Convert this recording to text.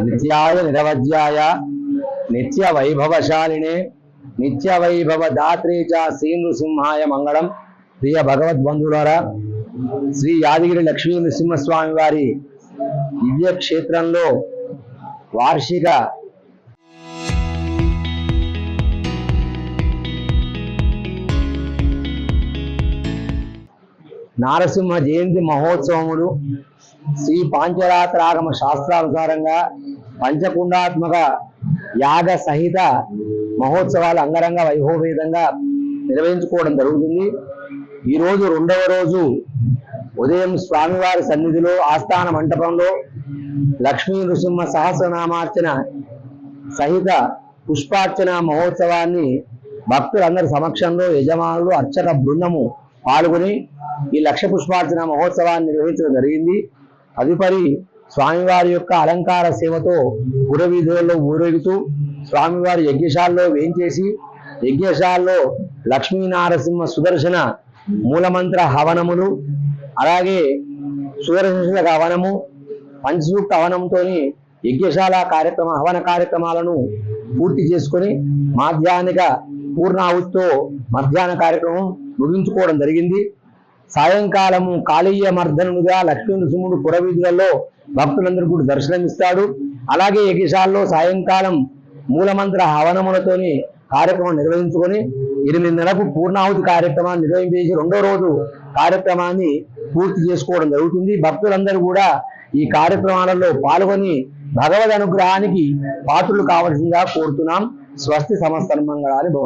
నిత్యాయ నిరవధ్యాయ నిత్య వైభవశాలినే నిత్య వైభవ దాత్రే చ శ్రీ నృసింహాయ మంగళం. ప్రియ భగవద్బంధులారా, శ్రీ యాదగిరి లక్ష్మీ నృసింహస్వామి వారి దివ్య క్షేత్రంలో వార్షిక నారసింహ జయంతి మహోత్సవములు శ్రీ పాంచరాత్రాగమ శాస్త్రానుసారంగా పంచకుండాత్మక యాగ సహిత మహోత్సవాలు అంగరంగ వైభవపేతంగా నిర్వహించుకోవడం జరుగుతుంది. ఈరోజు 2వ రోజు ఉదయం స్వామివారి సన్నిధిలో ఆస్థాన మంటపంలో లక్ష్మీ నృసింహ సహస్రనామార్చన సహిత పుష్పార్చన మహోత్సవాన్ని భక్తులందరి సమక్షంలో యజమానులు అర్చక బృందము పాల్గొని ఈ లక్ష పుష్పార్చన మహోత్సవాన్ని నిర్వహించడం జరిగింది. తదుపరి స్వామివారి యొక్క అలంకార సేవతో పురవీధులలో ఊరేగుతూ స్వామివారి యజ్ఞశాలలో వేంచేసి యజ్ఞశాలలో లక్ష్మీనారసింహ సుదర్శన మూలమంత్ర హవనములు, అలాగే సుదర్శన హవనము, పంచసూక్త హవనంతో యజ్ఞశాల హవన కార్యక్రమాలను పూర్తి చేసుకొని మాధ్యాహ్నిక పూర్ణాహుతితో మధ్యాహ్న కార్యక్రమం ముగించుకోవడం జరిగింది. సాయంకాలము కాళీయ మర్దనుడుగా లక్ష్మీ నృసింహుడు పురవీధులలో భక్తులందరూ కూడా దర్శనమిస్తాడు. అలాగే యజ్ఞశాలలో సాయంకాలం మూలమంత్ర హవనములతోని కార్యక్రమం నిర్వహించుకొని 8:30కు పూర్ణాహుతి కార్యక్రమాన్ని నిర్వహించేసి 2వ రోజు కార్యక్రమాన్ని పూర్తి చేసుకోవడం జరుగుతుంది. భక్తులందరూ కూడా ఈ కార్యక్రమాలలో పాల్గొని భగవద్ అనుగ్రహానికి పాత్రులు కావాల్సిందిగా కోరుతున్నాం. స్వస్తి సమస్తన్మంగళాని భవంతు.